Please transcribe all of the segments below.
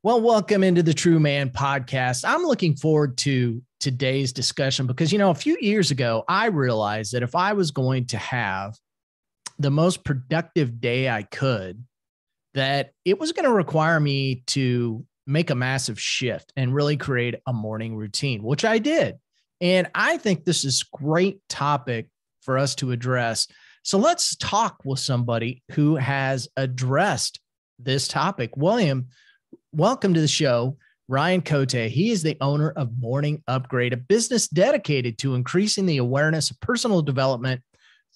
Well, welcome into the True Man podcast. I'm looking forward to today's discussion because, a few years ago, I realized that if I was going to have the most productive day I could, that it was going to require me to make a massive shift and really create a morning routine, which I did. And I think this is a great topic for us to address. So let's talk with somebody who has addressed this topic. William, welcome to the show, Ryan Cote. He is the owner of Morning Upgrade, a business dedicated to increasing the awareness of personal development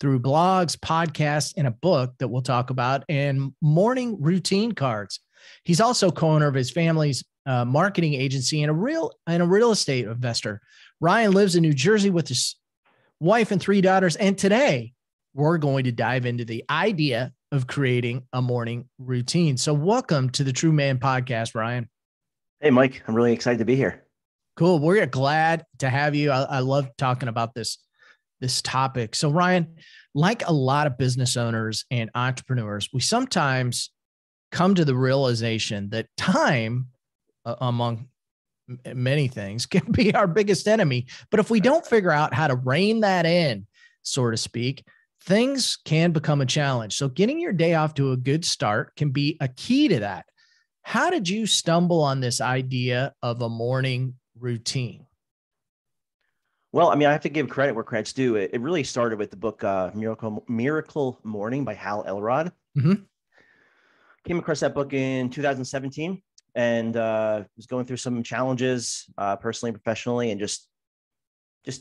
through blogs, podcasts, and a book that we'll talk about, and morning routine cards. He's also co-owner of his family's marketing agency and a real estate investor. Ryan lives in New Jersey with his wife and 3 daughters. And today we're going to dive into the idea of creating a morning routine. So welcome to the True Man podcast, Ryan. Hey, Mike, I'm really excited to be here. Cool. We're glad to have you. I love talking about this topic. So Ryan, like a lot of business owners and entrepreneurs, we sometimes come to the realization that time, among many things, can be our biggest enemy. But if we don't figure out how to rein that in, so to speak, things can become a challenge. So getting your day off to a good start can be a key to that. How did you stumble on this idea of a morning routine? Well, I have to give credit where credit's due. It really started with the book Miracle Morning by Hal Elrod. Mm-hmm. Came across that book in 2017 and was going through some challenges personally and professionally, and just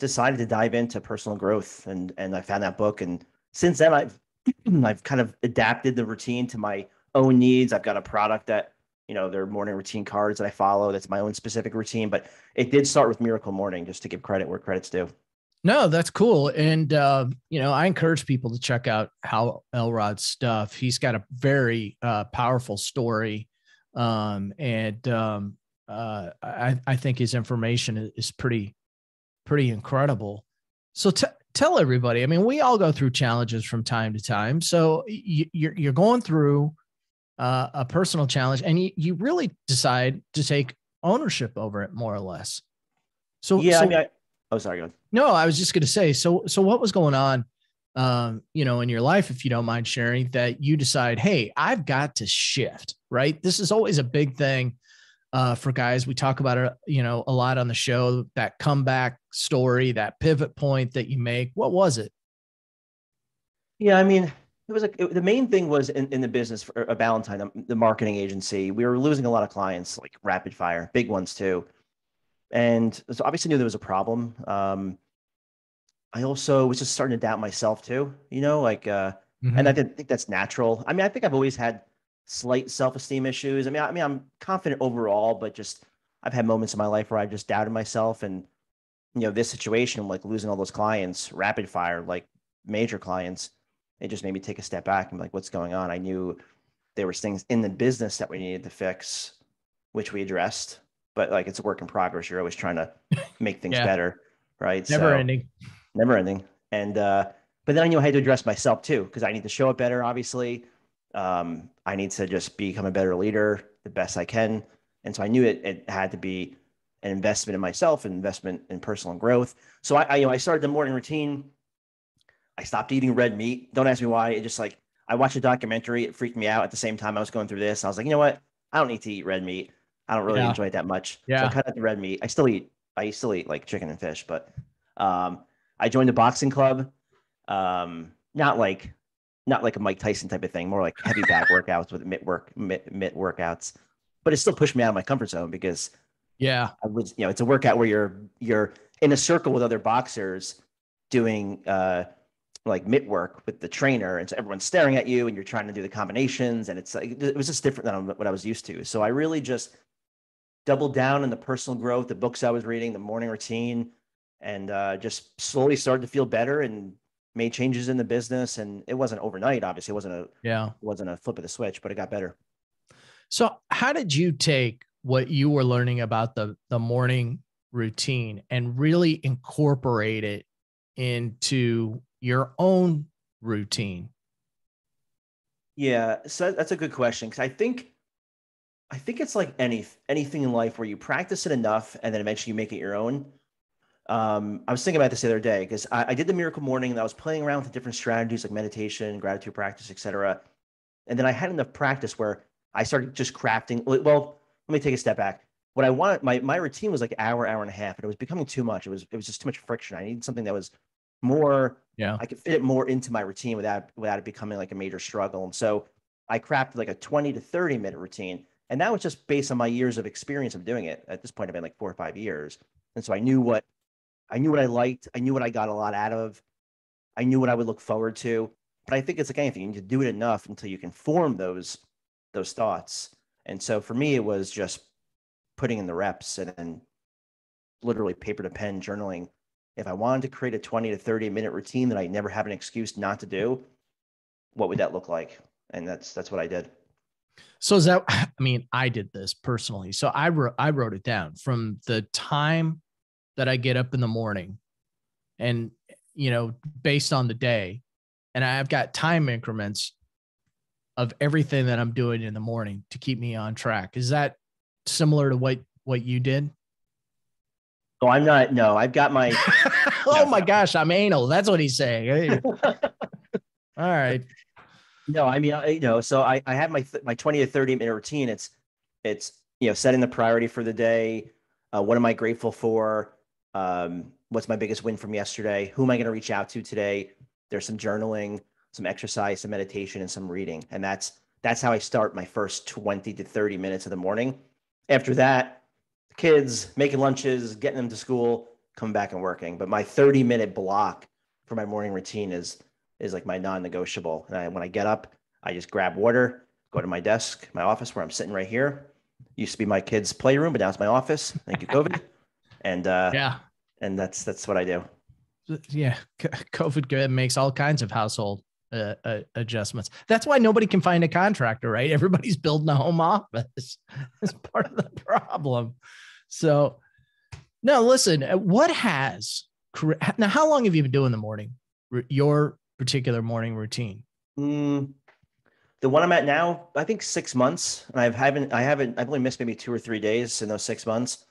decided to dive into personal growth. And I found that book. And since then, I've kind of adapted the routine to my own needs. I've got a product that, they're morning routine cards that I follow. That's my own specific routine, but it did start with Miracle Morning, just to give credit where credit's due. No, that's cool. And, I encourage people to check out Hal Elrod's stuff. He's got a very powerful story. I think his information is pretty incredible. So tell everybody, we all go through challenges from time to time. So you're going through a personal challenge, and you really decide to take ownership over it, more or less. So yeah, oh, sorry, go ahead. No, I was just going to say, so what was going on, in your life, if you don't mind sharing, that you decide, hey, I've got to shift, right? This is always a big thing for guys. We talk about it, a lot on the show, that comeback story, that pivot point that you make. What was it? Yeah, it was the main thing was in the business for Valentine, the marketing agency. We were losing a lot of clients, like rapid fire, big ones too. And so obviously knew there was a problem. I also was just starting to doubt myself too, Mm-hmm. and I didn't think that's natural. I think I've always had slight self-esteem issues. I'm confident overall, but just I've had moments in my life where I just doubted myself. And, this situation, like losing all those clients, rapid fire, like major clients, it just made me take a step back and be like, what's going on? I knew there was things in the business that we needed to fix, which we addressed, but like, it's a work in progress. You're always trying to make things better. Right. Never ending. And, but then I knew I had to address myself too, because I need to show up better, obviously. I need to just become a better leader the best I can. And so I knew it had to be an investment in myself, an investment in personal growth. So I started the morning routine. I stopped eating red meat. Don't ask me why. It just I watched a documentary. It freaked me out at the same time I was going through this. I was like, you know what? I don't need to eat red meat. I don't really enjoy it that much. Yeah. So I cut out the red meat. I still eat like chicken and fish, but I joined a boxing club. Not like a Mike Tyson type of thing, more like heavy back workouts with mitt workouts, but it still pushed me out of my comfort zone because I was, it's a workout where you're in a circle with other boxers doing like mitt work with the trainer. And so everyone's staring at you and you're trying to do the combinations. And it was just different than what I was used to. So I really just doubled down on the personal growth, the books I was reading, the morning routine, and just slowly started to feel better and made changes in the business. And it wasn't overnight. Obviously it wasn't a flip of the switch, but it got better. So how did you take what you were learning about the morning routine and really incorporate it into your own routine? Yeah, so that's a good question, because I think I think it's like anything in life where you practice it enough and then eventually you make it your own. I was thinking about this the other day because I did the Miracle Morning and I was playing around with different strategies like meditation, gratitude practice, etc. And then I had enough practice where I started just crafting. Well, let me take a step back. What I wanted, my routine was like hour and a half, and it was becoming too much. It was just too much friction. I needed something that was more. Yeah. I could fit it more into my routine without it becoming like a major struggle. And so I crafted like a 20 to 30 minute routine. And that was just based on my years of experience of doing it. At this point, I've been like 4 or 5 years. And so I knew what I liked. I knew what I got a lot out of. I knew what I would look forward to. But I think it's like anything. You need to do it enough until you can form those thoughts. And so for me, it was just putting in the reps and then literally paper to pen journaling. If I wanted to create a 20 to 30 minute routine that I never have an excuse not to do, what would that look like? And that's what I did. So is that, I mean, I did this personally. So I wrote it down from the time that I get up in the morning and, based on the day, and I've got time increments of everything that I'm doing in the morning to keep me on track. Is that similar to what you did? Oh, I'm not. No, I've got my. Oh my gosh, I'm anal. That's what he's saying. All right. No, I mean, so I have my 20 to 30 minute routine. It's setting the priority for the day. What am I grateful for? What's my biggest win from yesterday? Who am I going to reach out to today? There's some journaling, some exercise, some meditation, and some reading. And that's how I start my first 20 to 30 minutes of the morning. After that, the kids, making lunches, getting them to school, coming back and working. But my 30-minute block for my morning routine is like my non-negotiable. And when I get up, I just grab water, go to my desk, my office where I'm sitting right here. Used to be my kids' playroom, but now it's my office. Thank you, COVID. And Yeah. and that's what I do. Yeah. COVID makes all kinds of household adjustments. That's why nobody can find a contractor, right? Everybody's building a home office. That's part of the problem. So, no, listen, now, how long have you been doing the morning, your particular morning routine? The one I'm at now, I think 6 months. And I've only missed maybe 2 or 3 days in those 6 months.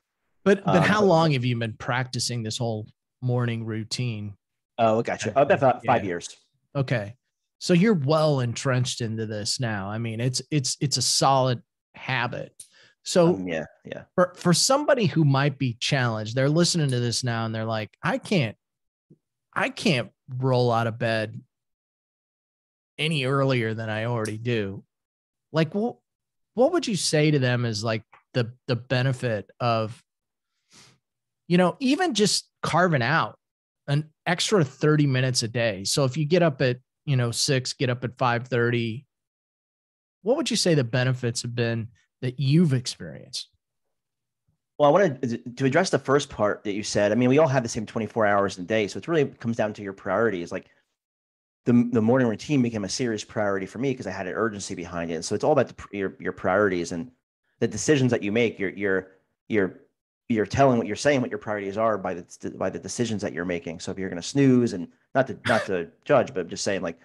But how long have you been practicing this whole morning routine? Oh, gotcha. About 5 years. Okay. So you're well entrenched into this now. I mean, it's a solid habit. So yeah. For somebody who might be challenged, they're listening to this now and they're like, I can't roll out of bed any earlier than I already do. Like, what would you say to them is like the benefit of, even just carving out an extra 30 minutes a day? So if you get up at, 6, get up at 5:30, what would you say the benefits have been that you've experienced? Well, I wanted to address the first part that you said. I mean, we all have the same 24 hours in a day. So it really comes down to your priorities. Like the morning routine became a serious priority for me because I had an urgency behind it. So it's all about your priorities and the decisions that you make. You're telling what you're saying, what your priorities are by the decisions that you're making. So if you're going to snooze, and not to judge, but just saying like,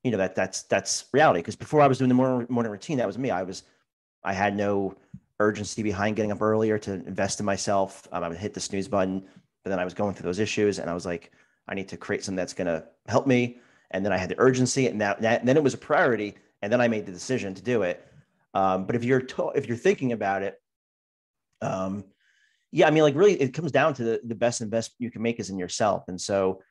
that's reality. Because before I was doing the morning routine, that was me. I had no urgency behind getting up earlier to invest in myself. I would hit the snooze button, but then I was going through those issues, and I was like, I need to create something that's going to help me. And then I had the urgency, and then it was a priority, and then I made the decision to do it. But if you're thinking about it, yeah, I mean, like really, it comes down to the best investment you can make is in yourself. And so,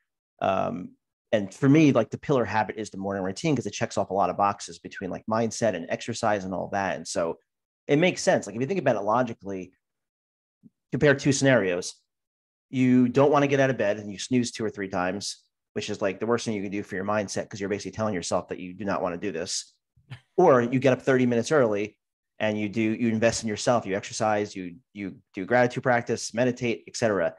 and for me, like the pillar habit is the morning routine because it checks off a lot of boxes between like mindset and exercise and all that. And so it makes sense. Like if you think about it logically, compare two scenarios. You don't want to get out of bed and you snooze 2 or 3 times, which is like the worst thing you can do for your mindset because you're basically telling yourself that you do not want to do this. Or you get up 30 minutes early and you invest in yourself, you exercise, you do gratitude practice, meditate, etc.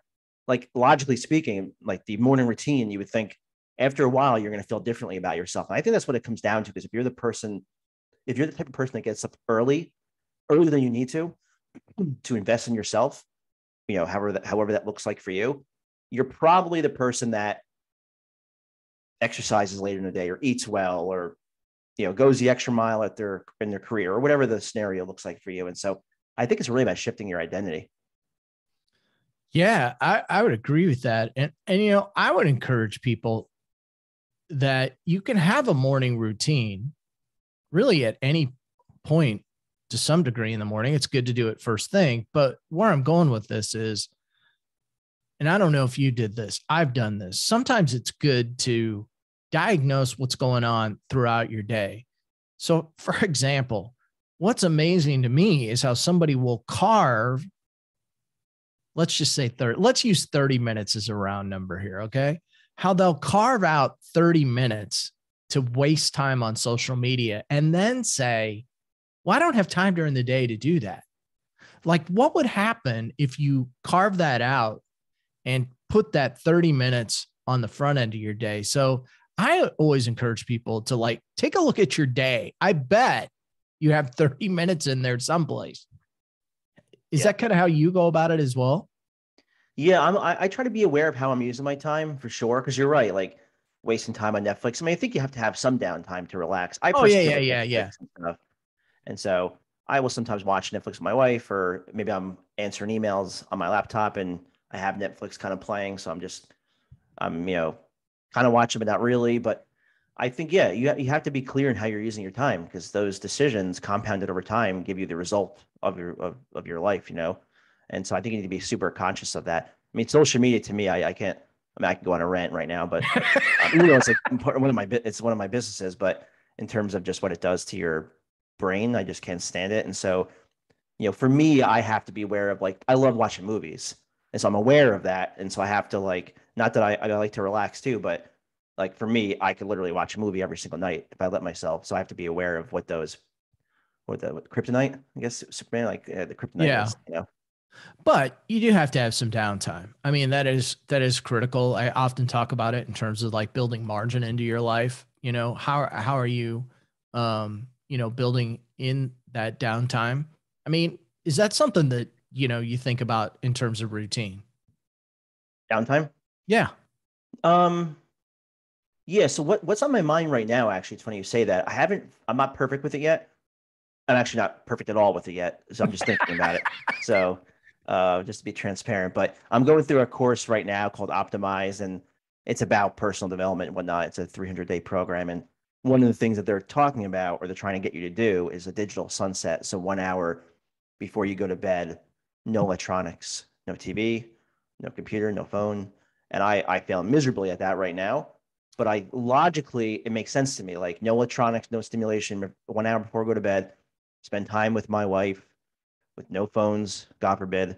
Like logically speaking, like the morning routine, you would think after a while you're going to feel differently about yourself. And I think that's what it comes down to, because if you're the type of person that gets up earlier than you need to invest in yourself, however that looks like for you, you're probably the person that exercises later in the day or eats well or goes the extra mile in their career or whatever the scenario looks like for you. And so I think it's really about shifting your identity. Yeah, I would agree with that. And I would encourage people that you can have a morning routine really at any point to some degree in the morning. It's good to do it first thing. But where I'm going with this is, and I don't know if you did this, I've done this. Sometimes it's good to diagnose what's going on throughout your day. So, for example, what's amazing to me is how somebody will carve, let's just say 30, let's use 30 minutes as a round number here. Okay. How they'll carve out 30 minutes to waste time on social media and then say, well, I don't have time during the day to do that. Like, what would happen if you carve that out and put that 30 minutes on the front end of your day? So I always encourage people to like, take a look at your day. I bet you have 30 minutes in there someplace. Is that kind of how you go about it as well? Yeah, I try to be aware of how I'm using my time for sure. Cause you're right. Like wasting time on Netflix. I mean, I think you have to have some downtime to relax. I personally like Netflix and stuff. And so I will sometimes watch Netflix with my wife, or maybe I'm answering emails on my laptop and I have Netflix kind of playing. So I'm kind of watching, but not really. But I think, yeah, you have to be clear in how you're using your time, because those decisions compounded over time give you the result of your life, And so I think you need to be super conscious of that. I mean, social media to me, I can't, I mean, I can go on a rant right now, but it's like it's one of my businesses, but in terms of just what it does to your brain, I just can't stand it. And so, for me, I have to be aware of, like, I love watching movies. And so I'm aware of that. And so I have to, like, not that I like to relax too, but like for me, I could literally watch a movie every single night if I let myself. So I have to be aware of what the kryptonite, I guess, Superman, like the kryptonite is, But you do have to have some downtime. I mean, that is critical. I often talk about it in terms of like building margin into your life. How are you, building in that downtime? I mean, is that something that, you think about in terms of routine? Downtime? Yeah. Yeah. So what's on my mind right now, actually, it's funny you say that. I'm not perfect with it yet. I'm actually not perfect at all with it yet. So I'm just thinking about it. So just to be transparent, but I'm going through a course right now called Optimize, and it's about personal development and whatnot. It's a 300-day program. And one of the things that they're talking about, or they're trying to get you to do, is a digital sunset. So 1 hour before you go to bed, no electronics, no TV, no computer, no phone. And I fail miserably at that right now. But it makes sense to me. Like, no electronics, no stimulation, 1 hour before I go to bed, spend time with my wife, with no phones, God forbid,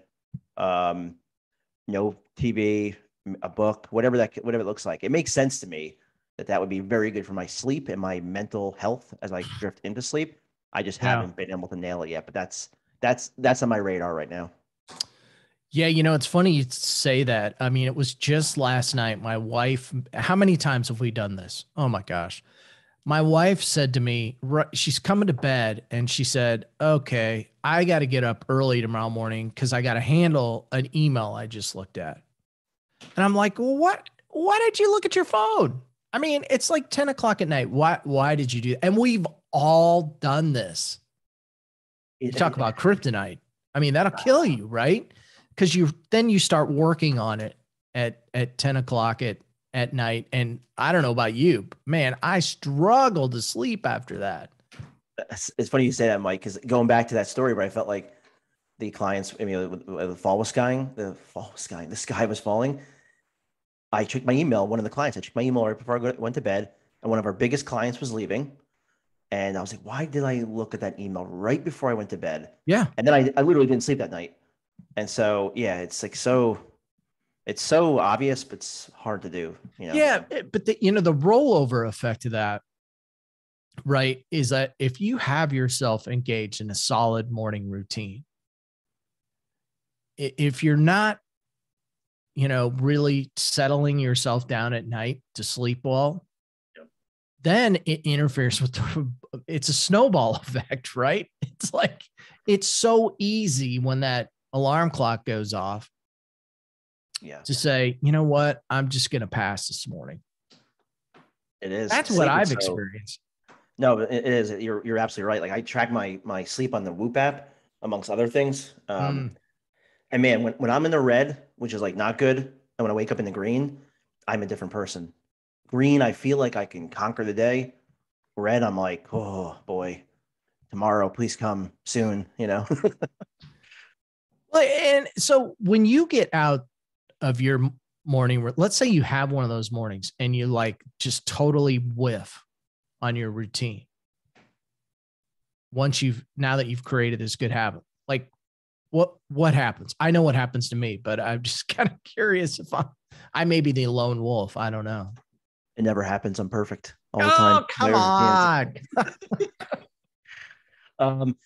no TV, a book, whatever it looks like. It makes sense to me that would be very good for my sleep and my mental health as I drift into sleep. I just haven't been able to nail it yet, but that's on my radar right now. Yeah, it's funny you say that. I mean, it was just last night. My wife, how many times have we done this? Oh my gosh. My wife said to me, she's coming to bed, and she said, okay, I got to get up early tomorrow morning because I got to handle an email I just looked at. And I'm like, well, why did you look at your phone? I mean, it's like 10 o'clock at night. Why did you do that? And we've all done this. You talk about kryptonite. I mean, that'll kill you, right? Because then you start working on it at 10 o'clock at night. And I don't know about you, but man, I struggle to sleep after that. It's funny you say that, Mike, because going back to that story where I felt like the clients, I mean, the sky was falling. I checked my email. One of the clients, I checked my email right before I went to bed, and one of our biggest clients was leaving. And I was like, why did I look at that email right before I went to bed? Yeah. And then I literally didn't sleep that night. And so, yeah, it's like it's so obvious, but it's hard to do. Yeah, but the rollover effect of that, right, is that if you have yourself engaged in a solid morning routine, if you're not, really settling yourself down at night to sleep well, then it interferes with it's a snowball effect, right? It's like, it's so easy when that alarm clock goes off to say, you know what, I'm just going to pass this morning. It is. That's what I've experienced. No, it is. You're absolutely right. Like I track my sleep on the Whoop app, amongst other things. Mm. And man, when I'm in the red, which is like not good, and when I wake up in the green, I'm a different person. Green, I feel like I can conquer the day. Red, I'm like, oh boy, tomorrow, please come soon, you know? Well, and so when you get out of your morning, let's say you have one of those mornings and you like just totally whiff on your routine. Now that you've created this good habit, like what happens? I know what happens to me, but I'm just kind of curious if I may be the lone wolf. I don't know. It never happens. I'm perfect all the time. Oh, come on. Um,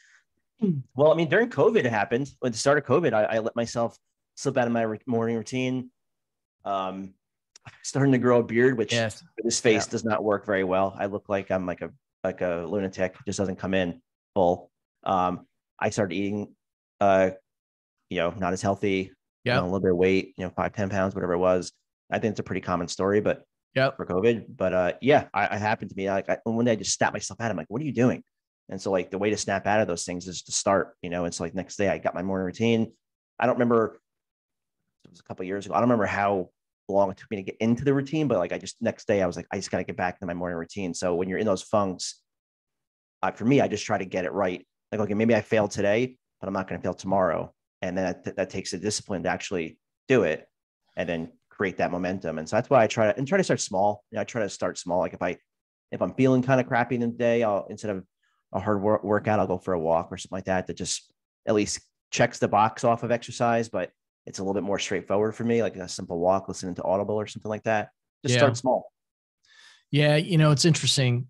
well, I mean, during COVID, it happened. At the start of COVID, I let myself slip out of my morning routine. Um, Starting to grow a beard, which Yes. for this face does not work very well. I look like I'm like a lunatic. It just doesn't come in full. I started eating, uh, not as healthy, put on a Yep. little bit of weight, 5, 10 pounds, whatever it was. I think it's a pretty common story, but Yep. for COVID. But yeah, I happened to me. Like one day I just snapped myself out. I'm like, what are you doing? And so like the way to snap out of those things is to start, and so like next day I got my morning routine. I don't remember, it was a couple of years ago. I don't remember how long it took me to get into the routine, but like I just next day I was like, I just got to get back to my morning routine. So when you're in those funks, for me, I just try to get it right. Like, okay, maybe I failed today, but I'm not going to fail tomorrow. And then that takes the discipline to actually do it and then create that momentum. And so that's why I try to start small. I try to start small. Like if I'm feeling kind of crappy in the day, I'll, instead of a hard workout, I'll go for a walk or something like that. That just at least checks the box off of exercise, but it's a little bit more straightforward for me, like a simple walk, listening to Audible or something like that. Just Yeah. start small. Yeah. It's interesting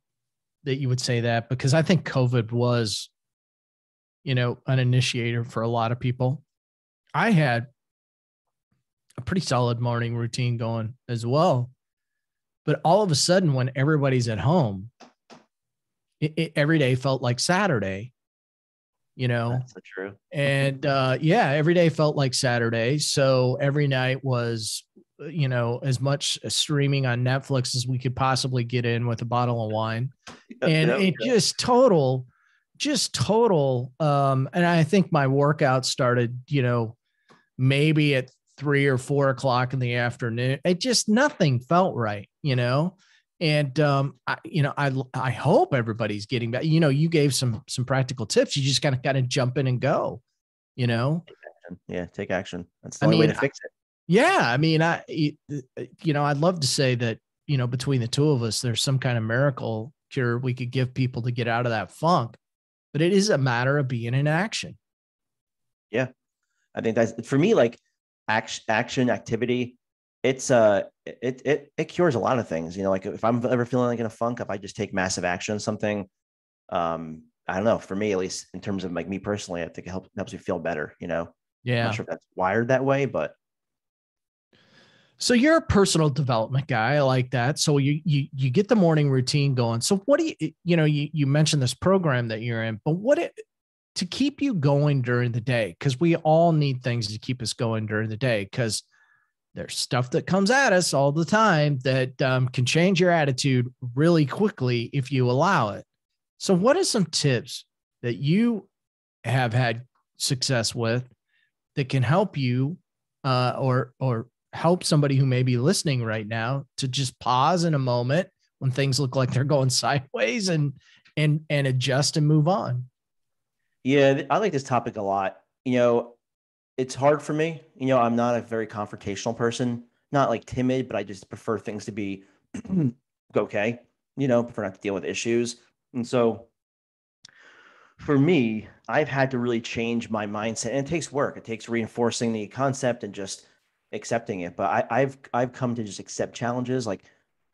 that you would say that because I think COVID was, an initiator for a lot of people. I had a pretty solid morning routine going as well. But all of a sudden, when everybody's at home, every day felt like Saturday, That's so true. and yeah, every day felt like Saturday. So every night was, as much streaming on Netflix as we could possibly get in with a bottle of wine. And it just total. And I think my workout started, maybe at 3 or 4 o'clock in the afternoon. It just, nothing felt right, and I hope everybody's getting back. You gave some practical tips. You just got to jump in and go. Yeah, take action. That's the I only way mean, to fix it. yeah. I mean, I'd love to say that between the two of us, there's some kind of miracle cure we could give people to get out of that funk. But it is a matter of being in action. Yeah, I think that's for me. Like action activity, it cures a lot of things. Like if I'm ever feeling like in a funk, if I just take massive action on something, I don't know. For me, at least in terms of like me personally, I think it helps me feel better. I'm not Yeah. sure if that's wired that way, but So you're a personal development guy. I like that. So you get the morning routine going. So what do you mentioned this program that you're in, but to keep you going during the day? Because we all need things to keep us going during the day. Because there's stuff that comes at us all the time that can change your attitude really quickly if you allow it. So what are some tips that you have had success with that can help you or help somebody who may be listening right now to just pause in a moment when things look like they're going sideways and adjust and move on? yeah, I like this topic a lot. It's hard for me. I'm not a very confrontational person, not like timid, but I just prefer things to be okay. Prefer not to deal with issues. And so for me, I've had to really change my mindset, and it takes work. It takes reinforcing the concept and just accepting it. But I've come to just accept challenges. Like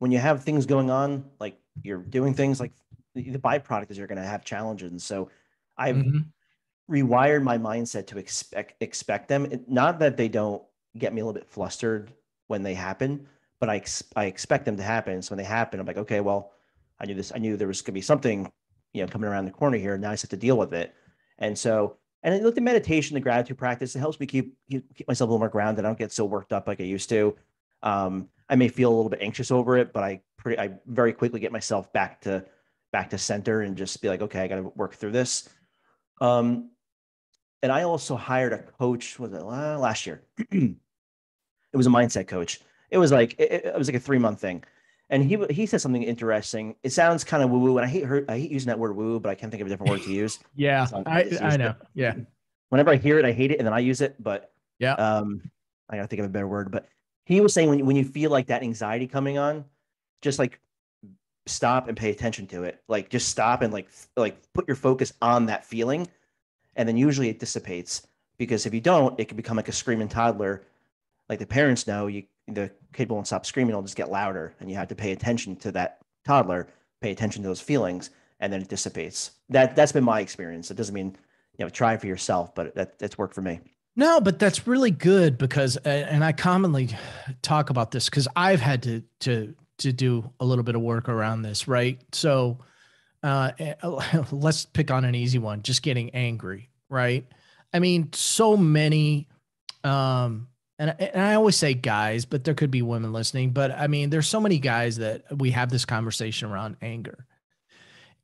when you have things going on, like you're doing things, like the byproduct is you're going to have challenges. And so I've Mm-hmm. rewired my mindset to expect them. Not that they don't get me a little bit flustered when they happen, but I expect them to happen. So when they happen, I'm like, okay, well, I knew this. I knew there was going to be something, coming around the corner here. Now I just have to deal with it. And so, and then look, the meditation, the gratitude practice, it helps me keep myself a little more grounded. I don't get so worked up like I used to. I may feel a little bit anxious over it, but I very quickly get myself back to back to center and just be like, okay, I got to work through this. And I also hired a coach, was it last year? It was a mindset coach. It was like it was like a 3-month thing. And he said something interesting. It sounds kind of woo-woo, and I hate using that word woo, but I can't think of a different word to use. Yeah, So I know. Yeah. Whenever I hear it, I hate it, and then I use it. But Yeah. I gotta think of a better word. But he was saying when you feel like that anxiety coming on, just like stop and pay attention to it. Like just stop and like put your focus on that feeling, and then usually it dissipates. Because if you don't, it can become like a screaming toddler. Like the parents know, the kid won't stop screaming; it'll just get louder, and you have to pay attention to that toddler, pay attention to those feelings, and then it dissipates. That's been my experience. It doesn't mean try it for yourself, but that's worked for me. No, but that's really good because, and I commonly talk about this because I've had to do a little bit of work around this, right? So, let's pick on an easy one, just getting angry, right? I mean, so many, and I always say guys, but there could be women listening, but I mean, there's so many guys that we have this conversation around anger.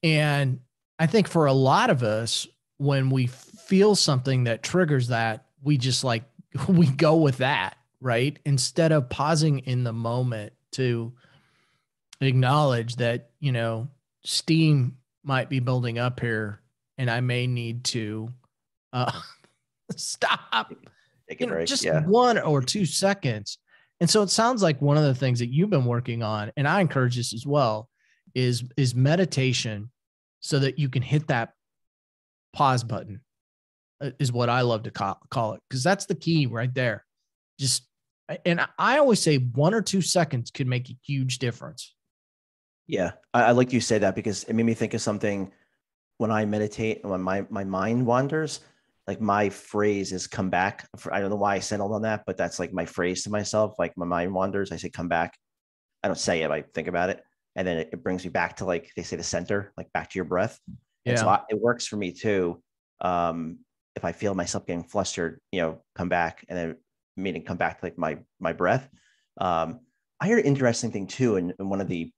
And I think for a lot of us, when we feel something that triggers that, we just like, we go with that, right? Instead of pausing in the moment to acknowledge that, steam might be building up here and I may need to uh, stop, Take a break. just Yeah. 1 or 2 seconds. And so it sounds like one of the things that you've been working on, and I encourage this as well, is meditation so that you can hit that pause button is what I love to call it. Cause that's the key right there. Just, and I always say 1 or 2 seconds could make a huge difference. Yeah. I like you say that because it made me think of something when I meditate, when my mind wanders, like my phrase is come back. I don't know why I settled on that, but that's like my phrase to myself. Like my mind wanders, I say come back. I don't say it, I think about it. And then it brings me back to, like they say, the center, like back to your breath. And so Yeah. it works for me too. If I feel myself getting flustered, come back and then meaning come back to like my breath. I heard an interesting thing too. In one of the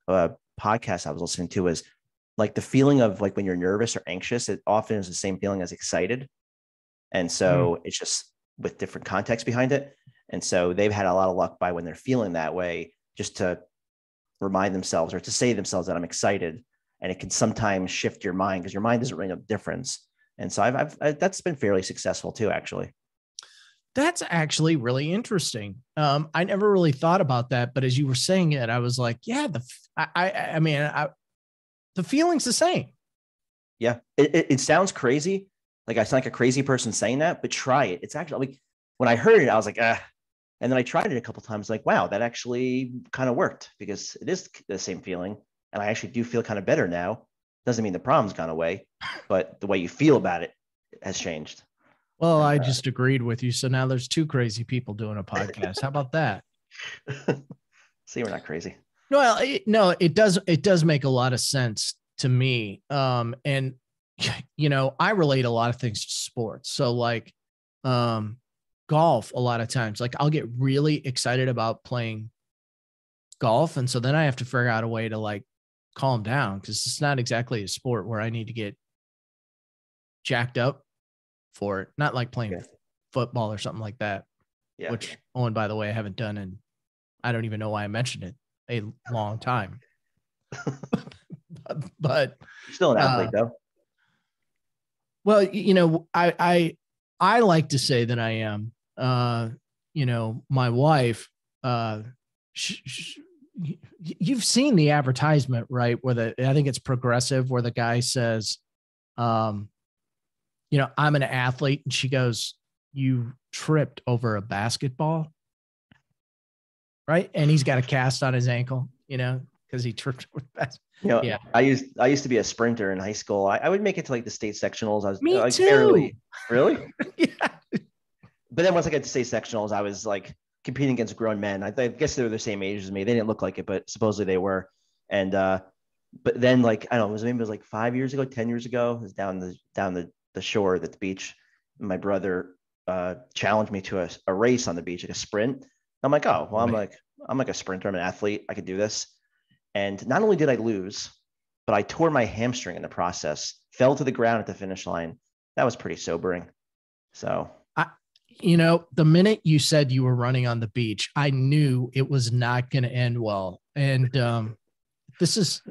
podcasts I was listening to is like the feeling of like when you're nervous or anxious, it often is the same feeling as excited. And so it's just with different context behind it. And so they've had a lot of luck by when they're feeling that way, just to remind themselves or to say to themselves that I'm excited. And it can sometimes shift your mind because your mind doesn't really know the difference. And so I've that's been fairly successful too, actually. That's actually really interesting. I never really thought about that, but as you were saying it, I was like, yeah, the feeling's the same. Yeah. It sounds crazy. Like I sound like a crazy person saying that, but try it. It's actually like when I heard it, I was like, ah. And then I tried it a couple of times, like, wow, that actually kind of worked because it is the same feeling. And I actually do feel kind of better now. Doesn't mean the problem's gone away, but the way you feel about it has changed. Well, And I just agreed with you. So now there's two crazy people doing a podcast. How about that? see, we're not crazy. No, it does make a lot of sense to me. And I relate a lot of things to sports. So like, golf, a lot of times, like I'll get really excited about playing golf. And so then I have to figure out a way to like calm down because it's not exactly a sport where I need to get jacked up for it. Not like playing football or something like that, which, oh, and by the way, I haven't done, and I don't even know why I mentioned it, a long time. But you're still an athlete though. Well, I like to say that I am. My wife, you've seen the advertisement, right? Where I think it's Progressive, where the guy says, I'm an athlete. And she goes, you tripped over a basketball. Right. And he's got a cast on his ankle, because he tripped over the basketball. Yeah. I used to be a sprinter in high school. I would make it to like the state sectionals. I was Me like too. barely. Really? Yeah. But then once I got to state sectionals, I was like competing against grown men. I guess they were the same age as me. They didn't look like it, but supposedly they were. And but then like I don't know, maybe it was like 5 years ago, 10 years ago. I was down the shore at the beach. And my brother challenged me to a race on the beach, like a sprint. I'm like, oh, well, I'm like a sprinter. I'm an athlete. I could do this. And not only did I lose, but I tore my hamstring in the process, fell to the ground at the finish line. That was pretty sobering. So, the minute you said you were running on the beach, I knew it was not going to end well. And this is,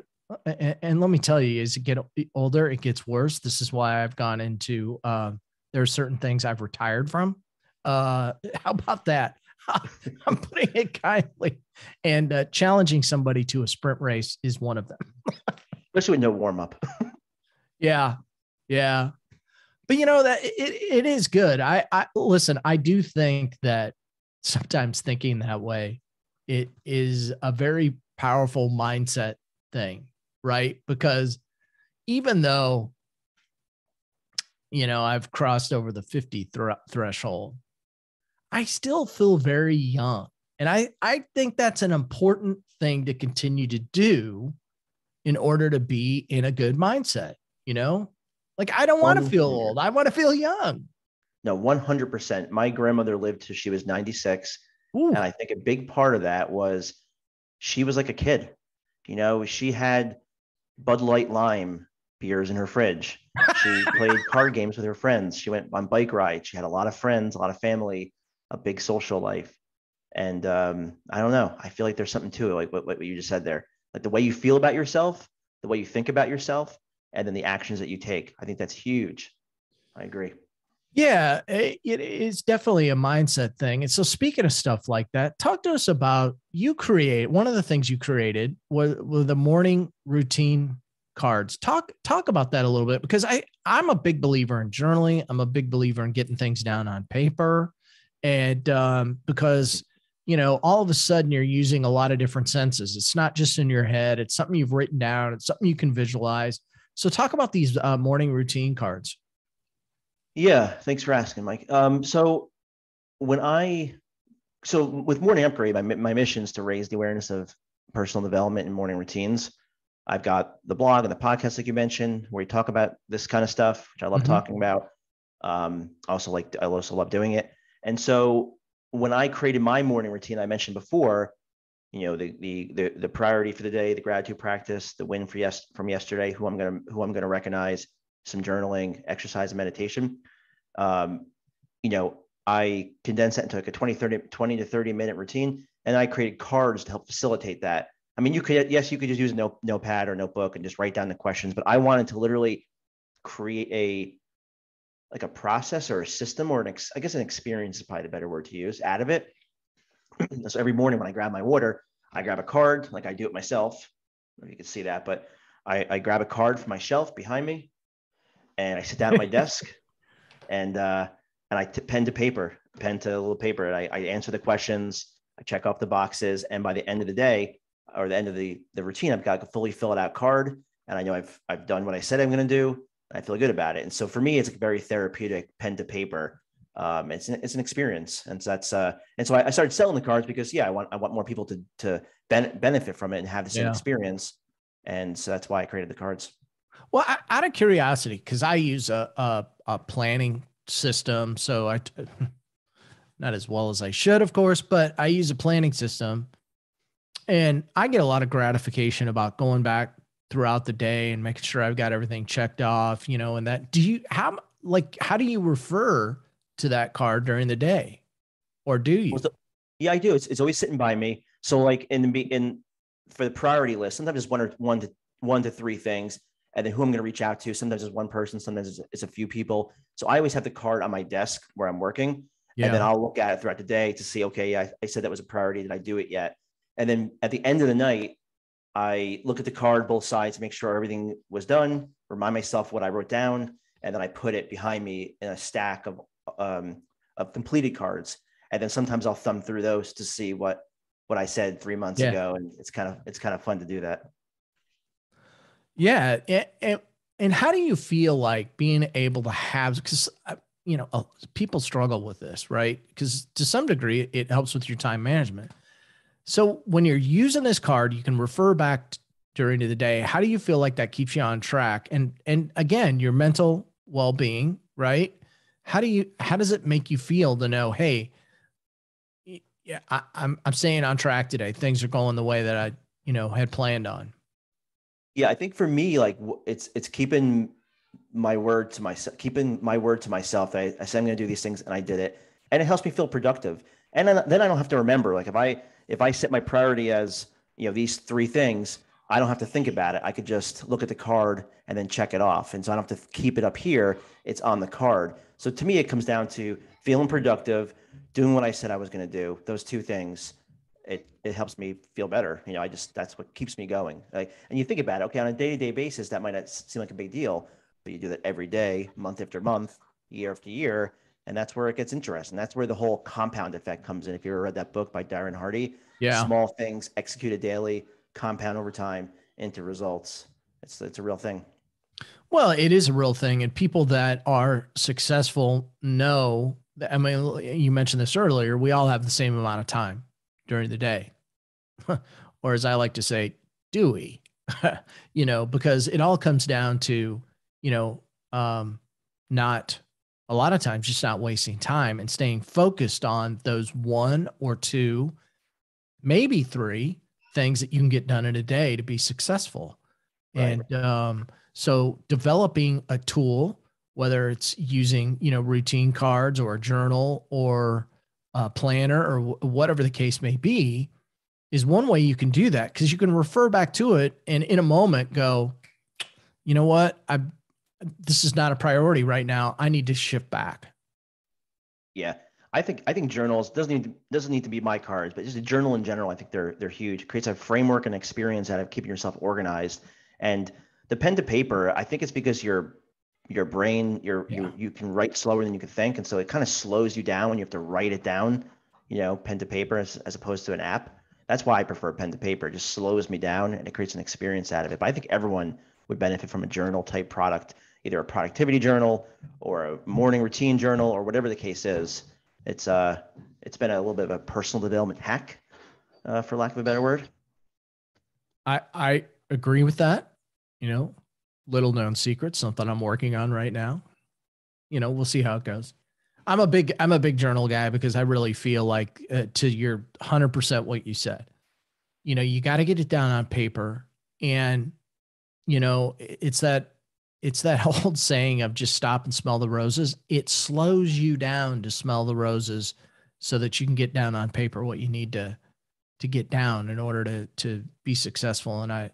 and let me tell you, as you get older, it gets worse. This is why I've gone into, there are certain things I've retired from. How about that? I'm putting it kindly. And challenging somebody to a sprint race is one of them. Especially with no warm up. Yeah. Yeah. But that it is good. I listen, I do think that sometimes thinking that way, it is a very powerful mindset thing, right? Because even though, I've crossed over the 50 threshold, I still feel very young. And I think that's an important thing to continue to do in order to be in a good mindset, Like, I don't want to feel old. I want to feel young. No, 100%. My grandmother lived till she was 96. Ooh. And I think a big part of that was she was like a kid. She had Bud Light Lime beers in her fridge. She played card games with her friends. She went on bike rides. She had a lot of friends, a lot of family, a big social life. And I don't know. I feel like there's something to it, like what you just said there. Like the way you feel about yourself, the way you think about yourself, and then the actions that you take. I think that's huge. I agree. Yeah, it is definitely a mindset thing. And so speaking of stuff like that, talk to us about one of the things you created was the morning routine cards. Talk about that a little bit, because I'm a big believer in journaling. I'm a big believer in getting things down on paper. And because, all of a sudden you're using a lot of different senses. It's not just in your head. It's something you've written down. It's something you can visualize. So talk about these morning routine cards. Yeah, thanks for asking, Mike. So with Morning Upgrade, my mission is to raise the awareness of personal development and morning routines. I've got the blog and the podcast, like you mentioned, where we talk about this kind of stuff, which I love talking about. I also love doing it. And so when I created my morning routine, I mentioned before, the priority for the day, the gratitude practice, the win from yesterday, who I'm gonna recognize, some journaling, exercise, and meditation. I condensed that into like a 20 to 30 minute routine, and I created cards to help facilitate that. I mean, you could just use a notepad or notebook and just write down the questions, but I wanted to literally create a process or a system, or an experience is probably the better word to use, out of it. So every morning when I grab my water, I grab a card, like I do it myself. I don't know if you can see that, but I grab a card from my shelf behind me, and I sit down at my desk, and I pen to a little paper, and I answer the questions, I check off the boxes, and by the end of the day, or the end of the routine, I've got a fully filled out card, and I know I've done what I said I'm going to do. I feel good about it. And so for me, it's very therapeutic, pen to paper. It's an experience. And so I started selling the cards because I want more people to benefit from it and have the same experience. And so that's why I created the cards. Well, out of curiosity, because I use a planning system, so I not as well as I should, of course, but I use a planning system, and I get a lot of gratification about going back throughout the day and making sure I've got everything checked off, and that. How do you refer to that card during the day, or do you? Yeah, I do. It's always sitting by me. So like for the priority list, sometimes it's one to three things, and then who I'm going to reach out to. Sometimes it's one person, sometimes it's a few people. So I always have the card on my desk where I'm working, and then I'll look at it throughout the day to see, okay, I said that was a priority. Did I do it yet? And then at the end of the night, I look at the card, both sides, make sure everything was done, remind myself what I wrote down, and then I put it behind me in a stack of completed cards. And then sometimes I'll thumb through those to see what I said 3 months ago, and it's kind of fun to do that. Yeah, and how do you feel like being able to have, because people struggle with this, right? Because to some degree it helps with your time management. So when you're using this card, you can refer back during the day. How do you feel like that keeps you on track? And again, your mental well-being, right? How does it make you feel to know, hey, yeah, I'm staying on track today. Things are going the way that I, had planned on. Yeah, I think for me, like it's keeping my word to myself, that I said I'm going to do these things and I did it, and it helps me feel productive. And then I don't have to remember. Like if I set my priority as these three things, I don't have to think about it. I could just look at the card and then check it off, and so I don't have to keep it up here. It's on the card. So to me, it comes down to feeling productive, doing what I said I was going to do. Those two things, it helps me feel better. That's what keeps me going. Like, and you think about it, okay, on a day-to-day basis, that might not seem like a big deal, but you do that every day, month after month, year after year, and that's where it gets interesting. That's where the whole compound effect comes in. If you ever read that book by Darren Hardy, Yeah. small things executed daily, compound over time into results. It's a real thing. Well, it is a real thing. And people that are successful know that, I mean, you mentioned this earlier, we all have the same amount of time during the day. Or as I like to say, do we? Because it all comes down to, you know, not a lot of times just not wasting time and staying focused on those one or two, maybe three things that you can get done in a day to be successful. Right. And so developing a tool, whether it's using, routine cards or a journal or a planner or whatever the case may be, is one way you can do that, because you can refer back to it and in a moment go, you know what, this is not a priority right now. I need to shift back. Yeah. I think journals doesn't need to be my cards, but just a journal in general. I think they're huge. It creates a framework and experience out of keeping yourself organized. And the pen to paper, I think it's because your brain, Yeah. you can write slower than you can think, and so it kind of slows you down when you have to write it down. Pen to paper as opposed to an app. That's why I prefer pen to paper. It just slows me down and it creates an experience out of it. But I think everyone would benefit from a journal type product, either a productivity journal or a morning routine journal or whatever the case is. It's been a little bit of a personal development hack, for lack of a better word. I agree with that. Little known secret, something I'm working on right now. We'll see how it goes. I'm a big journal guy because I really feel like, to your 100% what you said, you got to get it down on paper. And, it's that old saying of just stop and smell the roses. It slows you down to smell the roses so that you can get down on paper what you need to get down in order to be successful. And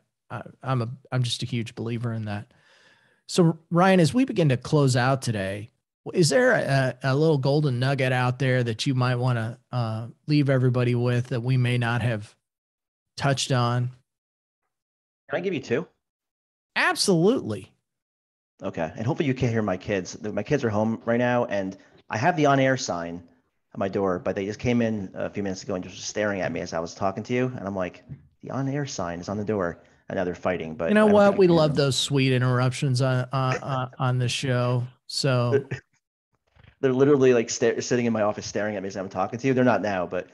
I'm just a huge believer in that. So Ryan, as we begin to close out today, is there a little golden nugget out there that you might want to leave everybody with that we may not have touched on? Can I give you two? Absolutely. Okay. And hopefully you can't hear my kids. My kids are home right now, and I have the on-air sign at my door, but they just came in a few minutes ago and just staring at me as I was talking to you. And I'm like, the on-air sign is on the door. And now they're fighting, You but know I don't think what? you We can hear love them. those sweet interruptions on the show. So They're literally like sitting in my office staring at me as I'm talking to you. They're not now, but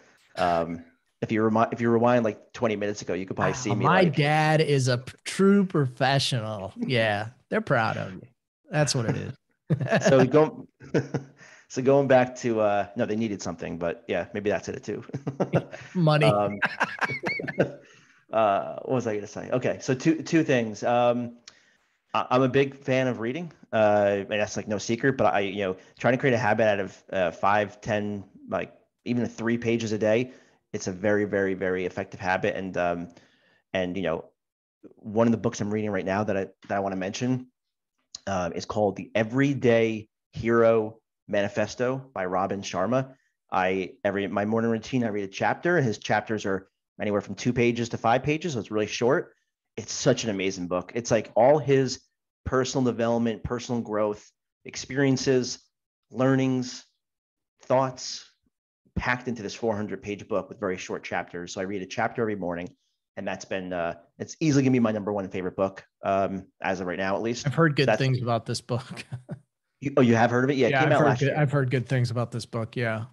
if you rewind like 20 minutes ago, you could probably see me my like. dad is a true professional. Yeah, they're proud of you. That's what it is. So going so going back to no, they needed something, but yeah, maybe that's it too. Money. um, what was I going to say? Okay, so two things. I'm a big fan of reading. And that's like no secret, but trying to create a habit out of 5, 10, like even 3 pages a day. It's a very, very, very effective habit. And one of the books I'm reading right now that I want to mention is called The Everyday Hero Manifesto by Robin Sharma. My morning routine, I read a chapter. His chapters are anywhere from 2 pages to 5 pages, so it's really short. It's such an amazing book. It's like all his personal development, personal growth, experiences, learnings, thoughts packed into this 400-page book with very short chapters. So I read a chapter every morning, and that's been it's easily gonna be my number one favorite book, as of right now, at least. I've heard So good that's things about this book. you have heard of it? Yeah, it Yeah, came out last year. I've heard good things about this book. Yeah.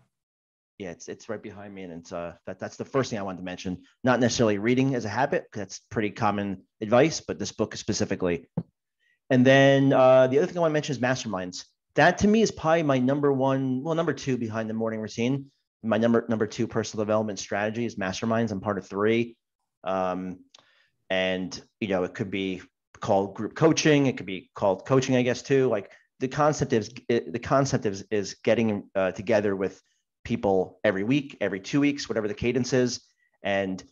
Yeah, it's right behind me, and it's that's the first thing I wanted to mention. Not necessarily reading as a habit, because that's pretty common advice, but this book specifically. And then the other thing I want to mention is masterminds. That to me is probably my number two behind the morning routine. My number two personal development strategy is masterminds. I'm part of three. And, it could be called group coaching. It could be called coaching, I guess, too. Like the concept is getting together with people every week, every 2 weeks, whatever the cadence is, and,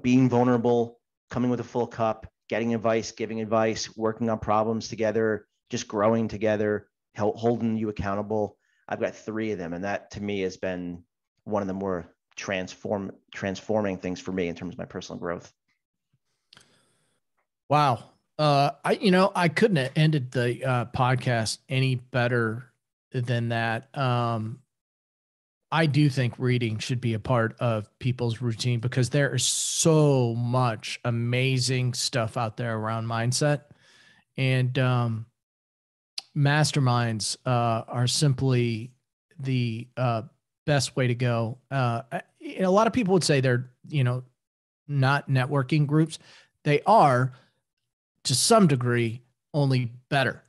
being vulnerable, coming with a full cup, getting advice, giving advice, working on problems together, just growing together, holding you accountable. I've got 3 of them. And that to me has been one of the more transforming things for me in terms of my personal growth. Wow. I couldn't have ended the podcast any better than that. I do think reading should be a part of people's routine because there is so much amazing stuff out there around mindset, and masterminds are simply the best way to go. A lot of people would say they're, not networking groups. They are, to some degree, only better.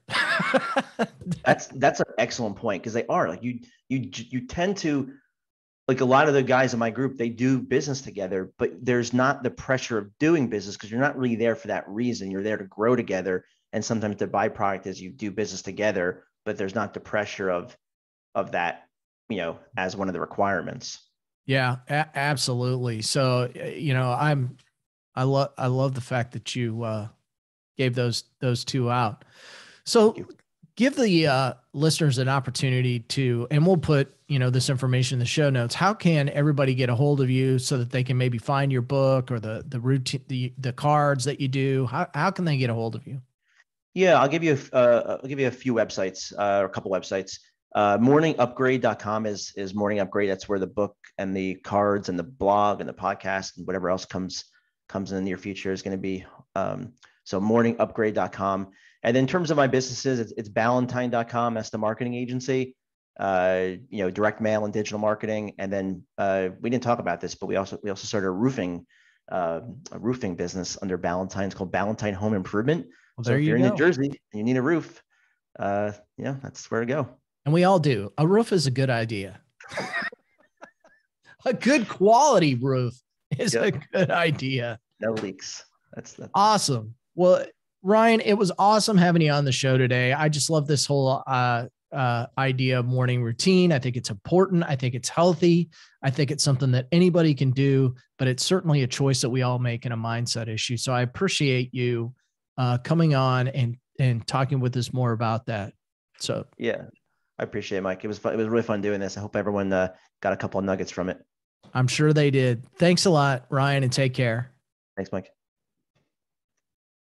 That's an excellent point, because they are, like, you tend to, like, a lot of the guys in my group, they do business together, but there's not the pressure of doing business because you're not really there for that reason. You're there to grow together, and sometimes the byproduct is you do business together, but there's not the pressure of that, as one of the requirements. Yeah, absolutely. So, I love the fact that you gave those 2 out. So give the listeners an opportunity to, and we'll put, this information in the show notes. How can everybody get a hold of you so that they can maybe find your book or the routine, the cards that you do? How can they get a hold of you? Yeah, I'll give you a few websites, or a couple websites. Morningupgrade.com is Morning Upgrade. That's where the book and the cards and the blog and the podcast and whatever else comes in the near future is going to be. So morningupgrade.com. And then in terms of my businesses, it's Ballantine.com. That's the marketing agency, direct mail and digital marketing. And then we didn't talk about this, but we also started a roofing business under Ballantine. It's called Ballantine Home Improvement. Well, so if you're in New Jersey and you need a roof, that's where to go. And we all do. A roof is a good idea. A good quality roof is a good idea. No leaks. That's awesome. Well, Ryan, it was awesome having you on the show today. I just love this whole idea of morning routine. I think it's important. I think it's healthy. I think it's something that anybody can do, but it's certainly a choice that we all make in a mindset issue. So I appreciate you coming on and talking with us more about that. So yeah, I appreciate it, Mike. It was fun. It was really fun doing this. I hope everyone got a couple of nuggets from it. I'm sure they did. Thanks a lot, Ryan, and take care. Thanks, Mike.